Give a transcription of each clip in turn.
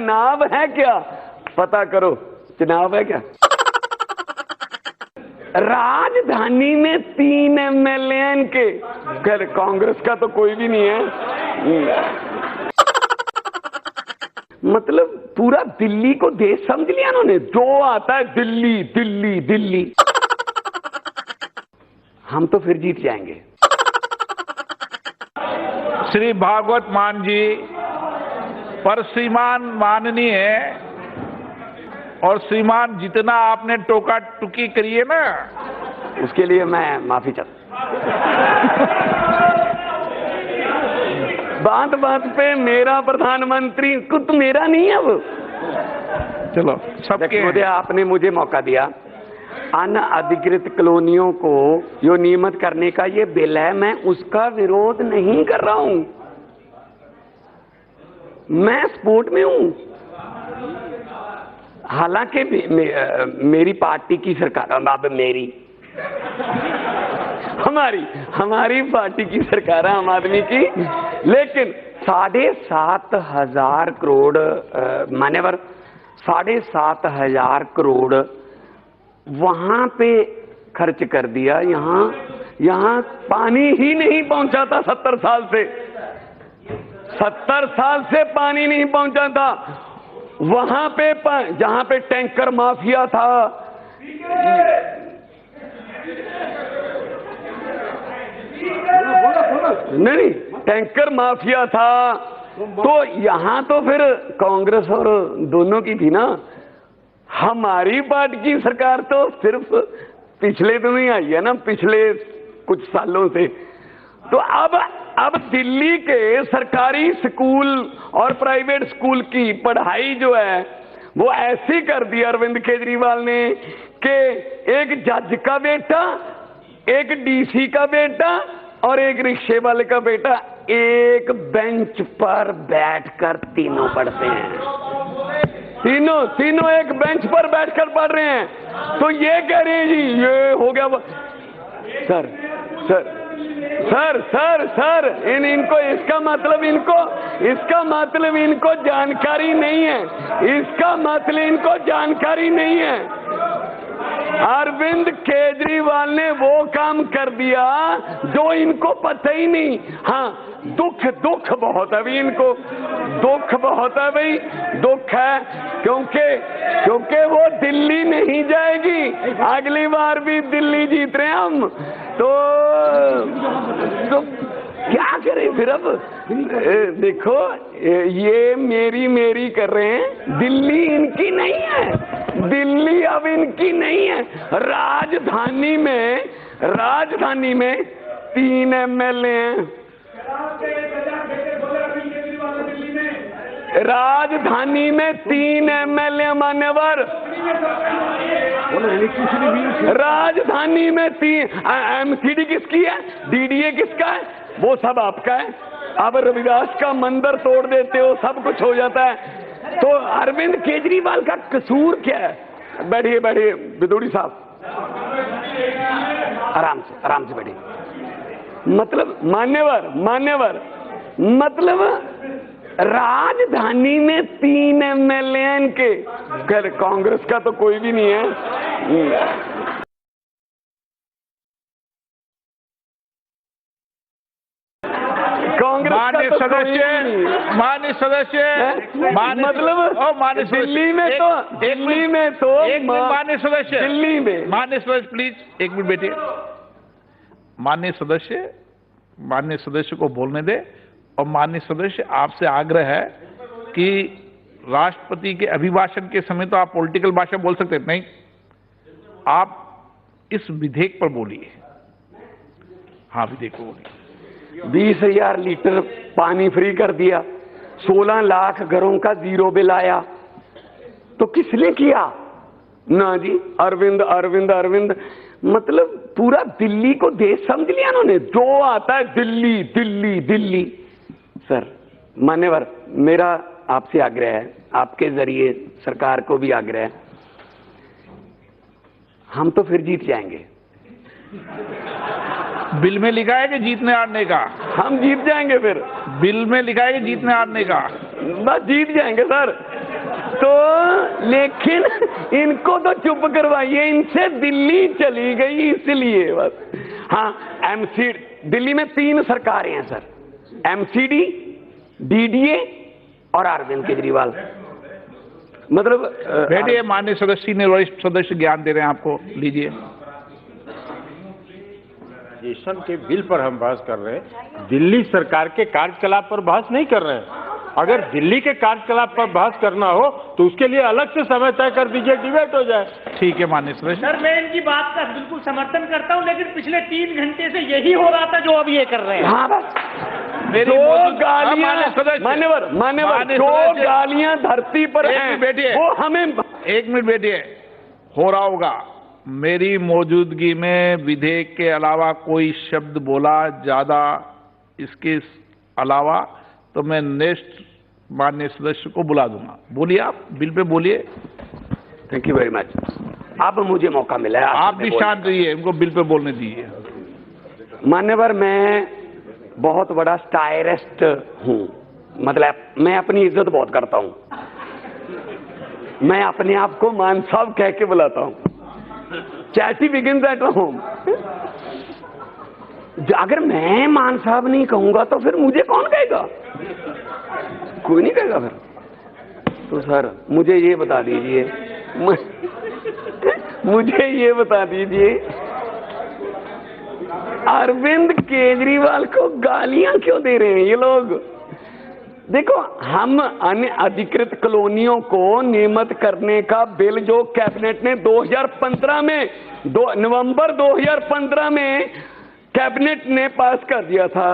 चुनाव है क्या? पता करो, चुनाव है क्या? राजधानी में 3 MLA के, कांग्रेस का तो कोई भी नहीं है। मतलब पूरा दिल्ली को देश समझ लिया उन्होंने, जो आता है दिल्ली दिल्ली दिल्ली। हम तो फिर जीत जाएंगे। श्री भागवत मान जी, पर श्रीमान माननीय और श्रीमान जितना आपने टोका टुकी करी है ना, उसके लिए मैं माफी चाहता। बात बात पे मेरा प्रधानमंत्री कुछ मेरा नहीं है वो। चलो सबके आपने मुझे मौका दिया, अनअधिकृत कॉलोनियों को जो नियमित करने का ये बिल है, मैं उसका विरोध नहीं कर रहा हूं, मैं सपोर्ट में हूं। हालांकि मेरी पार्टी की सरकार, अब मेरी हमारी पार्टी की सरकार है आम आदमी की, लेकिन 7,500 करोड़ मान्यवर 7,500 करोड़ वहां पे खर्च कर दिया। यहाँ पानी ही नहीं पहुंचा था 70 साल से, 70 साल से पानी नहीं पहुंचा था। वहां पे जहां पे टैंकर माफिया था, नहीं टैंकर माफिया था, तो यहां तो फिर कांग्रेस और दोनों की थी ना। हमारी पार्टी की सरकार तो सिर्फ पिछले तो नहीं आई है ना, पिछले कुछ सालों से। तो अब दिल्ली के सरकारी स्कूल और प्राइवेट स्कूल की पढ़ाई जो है वो ऐसी कर दी अरविंद केजरीवाल ने कि एक जज का बेटा, एक डीसी का बेटा और एक रिक्शे वाले का बेटा एक बेंच पर बैठकर तीनों पढ़ते हैं। तीनों एक बेंच पर बैठकर पढ़ रहे हैं। तो ये कह रहे हैं जी ये हो गया। सर इनको इसका मतलब इनको जानकारी नहीं है, इसका मतलब इनको जानकारी नहीं है। अरविंद केजरीवाल ने वो काम कर दिया जो इनको पता ही नहीं। हाँ, दुख बहुत है भाई, इनको दुख बहुत है भाई, दुख है क्योंकि वो दिल्ली नहीं जाएगी। अगली बार भी दिल्ली जीत रहे हैं हम, तो क्या करें फिर। अब देखो ये मेरी कर रहे हैं, दिल्ली इनकी नहीं है, दिल्ली अब इनकी नहीं है। राजधानी में 3 MLA हैं। राजधानी में 3 MLA मान्यवर, राजधानी में 3। MCD किसकी है, DDA किसका है, वो सब आपका है। अब रविदास का मंदिर तोड़ देते हो, सब कुछ हो जाता है। तो अरविंद केजरीवाल का कसूर क्या है? बैठिए विदुड़ी साहब, आराम से बैठिए। मतलब मान्यवर मतलब राजधानी में 3 MLA के, कांग्रेस का तो कोई भी नहीं है। माननीय सदस्य माननीय सदस्य प्लीज एक मिनट बैठिए। माननीय सदस्य को बोलने दे। और माननीय सदस्य, आपसे आग्रह है कि राष्ट्रपति के अभिभाषण के समय तो आप पॉलिटिकल भाषा बोल सकते नहीं, आप इस विधेयक पर बोलिए। हाँ, विधेयक पर बोलिए। 20,000 लीटर पानी फ्री कर दिया, 16 लाख घरों का 0 बिल आया, तो किसने किया? ना जी, अरविंद। मतलब पूरा दिल्ली को देश समझ लिया उन्होंने, जो आता है दिल्ली दिल्ली दिल्ली। सर मान्यवर, मेरा आपसे आग्रह है, आपके जरिए सरकार को भी आग्रह है, हम तो फिर जीत जाएंगे। बिल में लिखा है कि जीतने हारने का? हम जीत जाएंगे फिर। बिल में लिखा है कि जीतने हारने का? बस जीत जाएंगे सर। तो लेकिन इनको तो चुप करवाइए, इनसे दिल्ली चली गई इसलिए बस। हाँ, एमसीडी दिल्ली में 3 सरकारें हैं सर, एमसीडी, डीडीए और अरविंद केजरीवाल। मतलब बैठिए, माननीय सदस्य ने वरिष्ठ सदस्य ज्ञान दे रहे हैं आपको, लीजिए। के बिल पर हम बहस कर रहे हैं, दिल्ली सरकार के कार्यकलाप पर बहस नहीं कर रहे हैं। अगर दिल्ली के कार्यकलाप पर बहस करना हो तो उसके लिए अलग से समय तय कर दीजिए, डिबेट हो जाए। ठीक है माननीय सदस्य। सर, मैं इनकी बात का बिल्कुल समर्थन करता हूं, लेकिन पिछले 3 घंटे से यही हो रहा था जो अब ये कर रहे हैं। हाँ बस, मेरी जो गालियां मान्यवर जो गालियां धरती पर हैं, बैठिए, वो हमें 1 मिनट बैठिए, हो रहा होगा। मेरी मौजूदगी में विधेयक के अलावा कोई शब्द बोला ज्यादा, इसके अलावा तो मैं नेक्स्ट माननीय सदस्य को बुला दूंगा। बोलिए, आप बिल पे बोलिए। Thank you very much. अब मुझे मौका मिला है, आप भी शांत रहिए, इनको बिल पे बोलने दीजिए। मान्यवर, मैं बहुत बड़ा स्टायरिस्ट हूँ, मतलब मैं अपनी इज्जत बहुत करता हूँ। मैं अपने आप को मान साहब कह के बुलाता हूँ। Chatty begins at home. अगर मैं मान साहब नहीं कहूंगा तो फिर मुझे कौन कहेगा? कोई नहीं कहेगा फिर। तो सर मुझे ये बता दीजिए, मुझे ये बता दीजिए, अरविंद केजरीवाल को गालियां क्यों दे रहे हैं ये लोग? देखो, हम अनअधिकृत कॉलोनियों को नियमित करने का बिल जो कैबिनेट ने 2015 में नवंबर 2015 में कैबिनेट ने पास कर दिया था,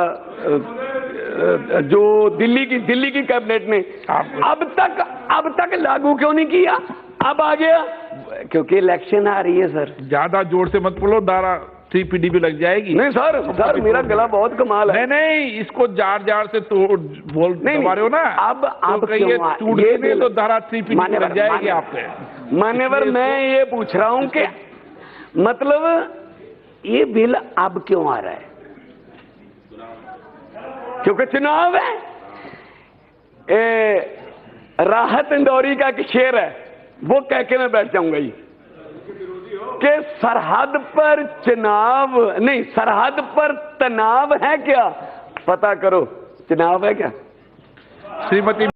जो दिल्ली की कैबिनेट ने, अब तक लागू क्यों नहीं किया? अब आ गया क्योंकि इलेक्शन आ रही है सर। ज्यादा जोर से मत बोलो, धारा 3PD भी लग जाएगी। नहीं सर मेरा गला बहुत कमाल है। नहीं, इसको जार से तोड़ बोल दबा रहे हो ना। अब ये तो धारा 3PD लग जाएगी आपके। मान्यवर, मैं ये पूछ रहा हूँ कि मतलब ये बिल अब क्यों आ रहा है? क्योंकि चुनाव है। राहत इंदौरी का एक शेर है, वो कह के मैं बैठ जाऊंगा ही कि सरहद पर चुनाव नहीं, सरहद पर तनाव है क्या? पता करो, चुनाव है क्या? श्रीमती